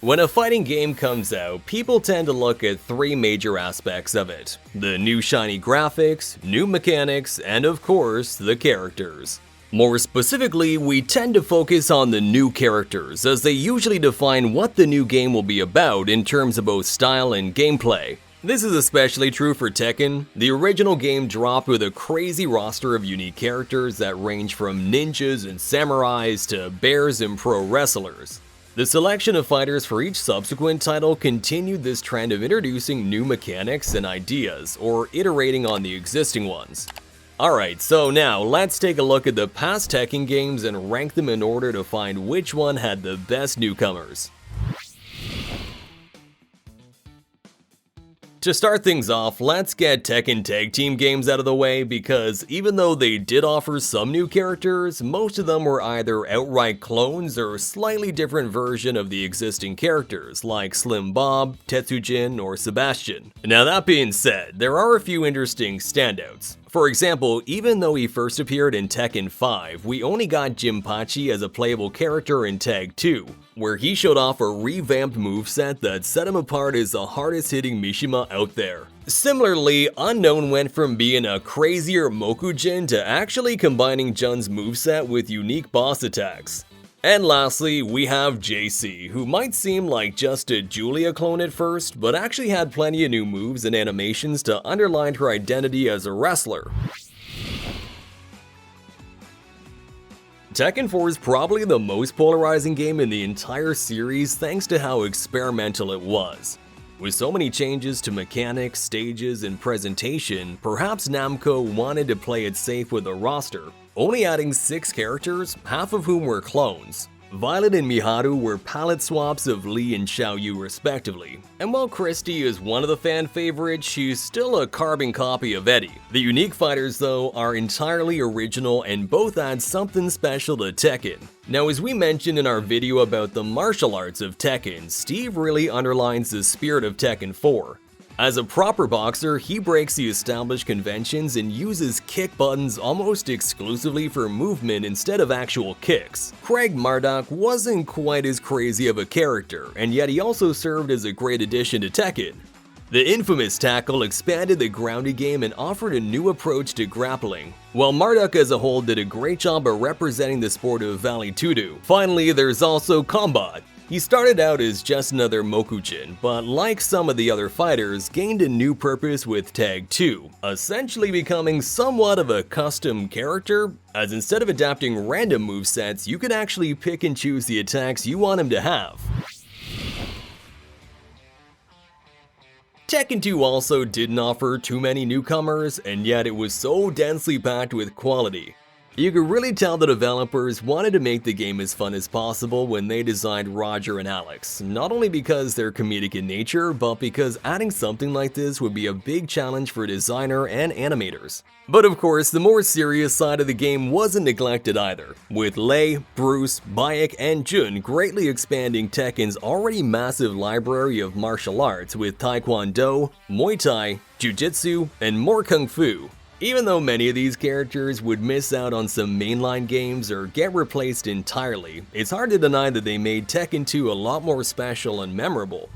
When a fighting game comes out, people tend to look at three major aspects of it: the new shiny graphics, new mechanics, and of course, the characters. More specifically, we tend to focus on the new characters, as they usually define what the new game will be about in terms of both style and gameplay. This is especially true for Tekken. The original game dropped with a crazy roster of unique characters that range from ninjas and samurais to bears and pro wrestlers. The selection of fighters for each subsequent title continued this trend of introducing new mechanics and ideas, or iterating on the existing ones. Alright, so now let's take a look at the past Tekken games and rank them in order to find which one had the best newcomers. To start things off, let's get Tekken Tag Team games out of the way, because even though they did offer some new characters, most of them were either outright clones or slightly different version of the existing characters, like Slim Bob, Tetsujin, or Sebastian. Now that being said, there are a few interesting standouts. For example, even though he first appeared in Tekken 5, we only got Jinpachi as a playable character in Tag 2, where he showed off a revamped moveset that set him apart as the hardest hitting Mishima out there. Similarly, Unknown went from being a crazier Mokujin to actually combining Jun's moveset with unique boss attacks. And lastly, we have JC, who might seem like just a Julia clone at first, but actually had plenty of new moves and animations to underline her identity as a wrestler. Tekken 4 is probably the most polarizing game in the entire series thanks to how experimental it was. With so many changes to mechanics, stages, and presentation, perhaps Namco wanted to play it safe with the roster, only adding 6 characters, half of whom were clones. Violet and Miharu were palette swaps of Lee and Xiaoyu respectively, and while Christy is one of the fan favorites, she's still a carbon copy of Eddie. The unique fighters though are entirely original and both add something special to Tekken. Now, as we mentioned in our video about the martial arts of Tekken, Steve really underlines the spirit of Tekken 4. As a proper boxer, he breaks the established conventions and uses kick buttons almost exclusively for movement instead of actual kicks. Craig Marduk wasn't quite as crazy of a character, and yet he also served as a great addition to Tekken. The infamous tackle expanded the grounded game and offered a new approach to grappling, while Marduk as a whole did a great job of representing the sport of Valley Tudo. Finally, there's also Combat. He started out as just another Mokujin, but like some of the other fighters, gained a new purpose with Tag 2, essentially becoming somewhat of a custom character, as instead of adapting random movesets, you could actually pick and choose the attacks you want him to have. Tekken 2 also didn't offer too many newcomers, and yet it was so densely packed with quality. You could really tell the developers wanted to make the game as fun as possible when they designed Roger and Alex, not only because they're comedic in nature, but because adding something like this would be a big challenge for a designer and animators. But of course, the more serious side of the game wasn't neglected either, with Lei, Bruce, Bayek, and Jun greatly expanding Tekken's already massive library of martial arts with Taekwondo, Muay Thai, Jiu-Jitsu, and more Kung Fu. Even though many of these characters would miss out on some mainline games or get replaced entirely, it's hard to deny that they made Tekken 2 a lot more special and memorable.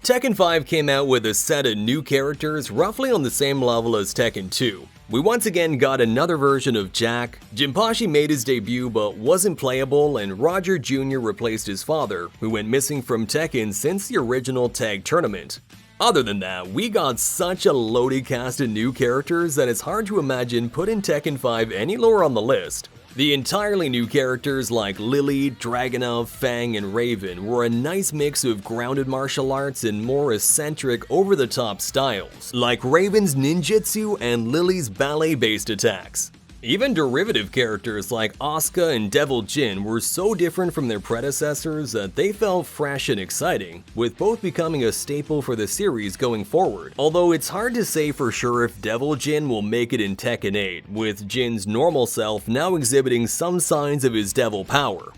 Tekken 5 came out with a set of new characters roughly on the same level as Tekken 2. We once again got another version of Jack, Jinpachi made his debut but wasn't playable, and Roger Jr. replaced his father, who went missing from Tekken since the original Tag Tournament. Other than that, we got such a loaded cast of new characters that it's hard to imagine putting Tekken 5 any lower on the list. The entirely new characters like Lily, Dragunov, Fang, and Raven were a nice mix of grounded martial arts and more eccentric, over-the-top styles, like Raven's ninjutsu and Lily's ballet-based attacks. Even derivative characters like Asuka and Devil Jin were so different from their predecessors that they felt fresh and exciting, with both becoming a staple for the series going forward. Although it's hard to say for sure if Devil Jin will make it in Tekken 8, with Jin's normal self now exhibiting some signs of his devil power.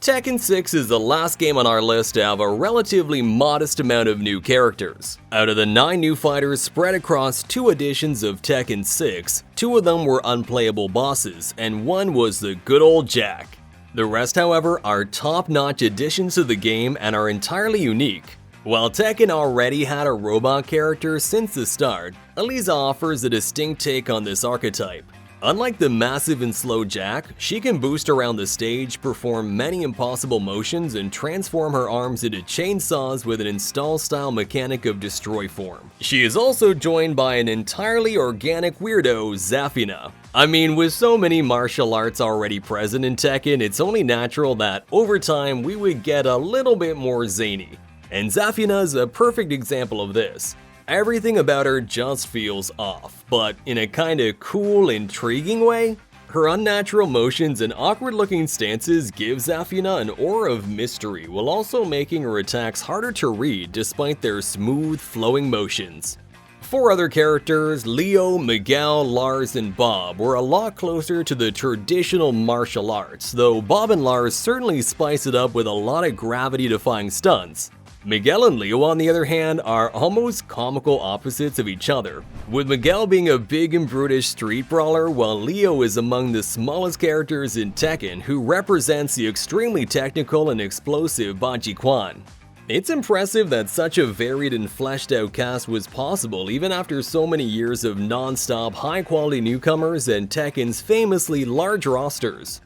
Tekken 6 is the last game on our list to have a relatively modest amount of new characters. Out of the 9 new fighters spread across 2 editions of Tekken 6, 2 of them were unplayable bosses, and 1 was the good old Jack. The rest, however, are top-notch additions to the game and are entirely unique. While Tekken already had a robot character since the start, Eliza offers a distinct take on this archetype. Unlike the massive and slow Jack, she can boost around the stage, perform many impossible motions, and transform her arms into chainsaws with an install-style mechanic of destroy form. She is also joined by an entirely organic weirdo, Zafina. I mean, with so many martial arts already present in Tekken, it's only natural that over time we would get a little bit more zany. And Zafina is a perfect example of this. Everything about her just feels off, but in a kinda cool, intriguing way. Her unnatural motions and awkward-looking stances give Zafina an aura of mystery, while also making her attacks harder to read despite their smooth, flowing motions. 4 other characters, Leo, Miguel, Lars, and Bob, were a lot closer to the traditional martial arts, though Bob and Lars certainly spice it up with a lot of gravity-defying stunts. Miguel and Leo, on the other hand, are almost comical opposites of each other, with Miguel being a big and brutish street brawler, while Leo is among the smallest characters in Tekken who represents the extremely technical and explosive Baji Quan. It's impressive that such a varied and fleshed out cast was possible even after so many years of non-stop high-quality newcomers and Tekken's famously large rosters.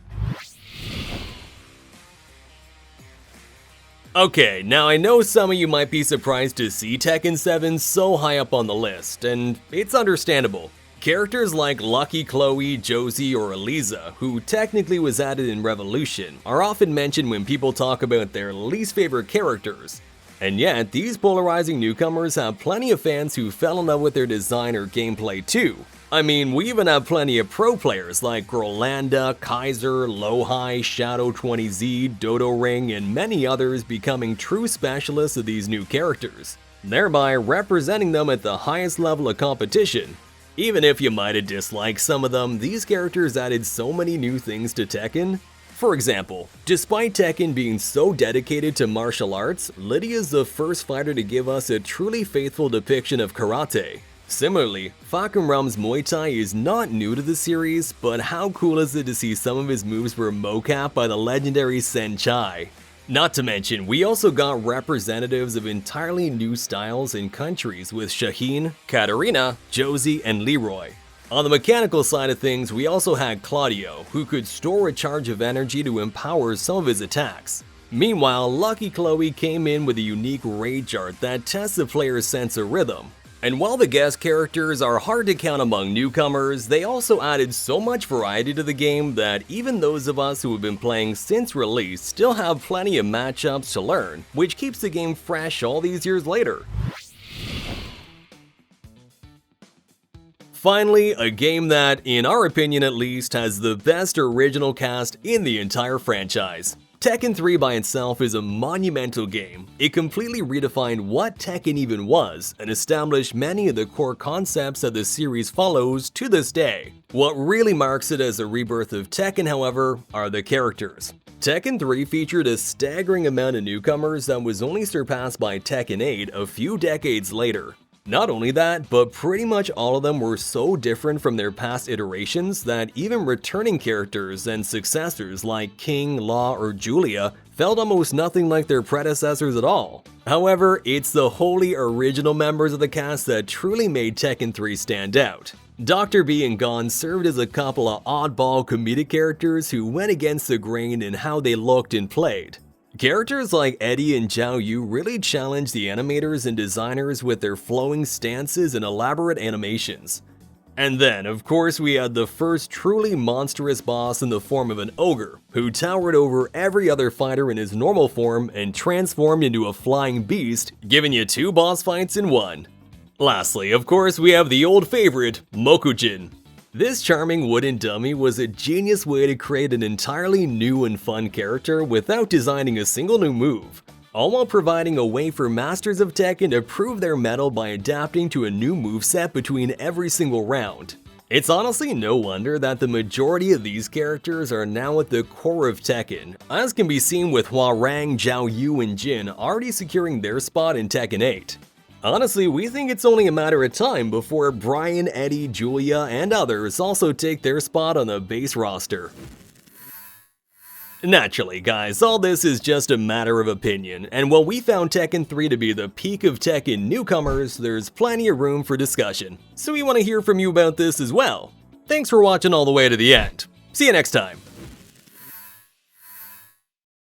Okay, now I know some of you might be surprised to see Tekken 7 so high up on the list, and it's understandable. Characters like Lucky Chloe, Josie, or Eliza, who technically was added in Revolution, are often mentioned when people talk about their least favorite characters. And yet, these polarizing newcomers have plenty of fans who fell in love with their design or gameplay too. I mean, we even have plenty of pro players like Grolanda, Kaiser, Lowhigh, Shadow 20Z, Dodo Ring, and many others becoming true specialists of these new characters, thereby representing them at the highest level of competition. Even if you might have disliked some of them, these characters added so many new things to Tekken. For example, despite Tekken being so dedicated to martial arts, Lydia's the first fighter to give us a truly faithful depiction of karate. Similarly, Falcon Rum's Muay Thai is not new to the series, but how cool is it to see some of his moves were mocap by the legendary Sen Chai? Not to mention, we also got representatives of entirely new styles and countries with Shaheen, Katarina, Josie, and Leroy. On the mechanical side of things, we also had Claudio, who could store a charge of energy to empower some of his attacks. Meanwhile, Lucky Chloe came in with a unique rage art that tests the player's sense of rhythm. And while the guest characters are hard to count among newcomers, they also added so much variety to the game that even those of us who have been playing since release still have plenty of matchups to learn, which keeps the game fresh all these years later. Finally, a game that, in our opinion at least, has the best original cast in the entire franchise. Tekken 3 by itself is a monumental game. It completely redefined what Tekken even was and established many of the core concepts that the series follows to this day. What really marks it as a rebirth of Tekken, however, are the characters. Tekken 3 featured a staggering amount of newcomers that was only surpassed by Tekken 8 a few decades later. Not only that, but pretty much all of them were so different from their past iterations that even returning characters and successors like King, Law, or Julia felt almost nothing like their predecessors at all. However, it's the wholly original members of the cast that truly made Tekken 3 stand out. Dr. B and Gon served as a couple of oddball comedic characters who went against the grain in how they looked and played. Characters like Eddie and Zhao Yu really challenged the animators and designers with their flowing stances and elaborate animations. And then, of course, we had the first truly monstrous boss in the form of an ogre, who towered over every other fighter in his normal form and transformed into a flying beast, giving you 2 boss fights in one. Lastly, of course, we have the old favorite, Mokujin. This charming wooden dummy was a genius way to create an entirely new and fun character without designing a single new move, all while providing a way for masters of Tekken to prove their mettle by adapting to a new moveset between every single round. It's honestly no wonder that the majority of these characters are now at the core of Tekken, as can be seen with Hwoarang, Zhao Yu, and Jin already securing their spot in Tekken 8. Honestly, we think it's only a matter of time before Brian, Eddie, Julia, and others also take their spot on the base roster. Naturally, guys, all this is just a matter of opinion, and while we found Tekken 3 to be the peak of Tekken newcomers, there's plenty of room for discussion, so we want to hear from you about this as well. Thanks for watching all the way to the end. See you next time.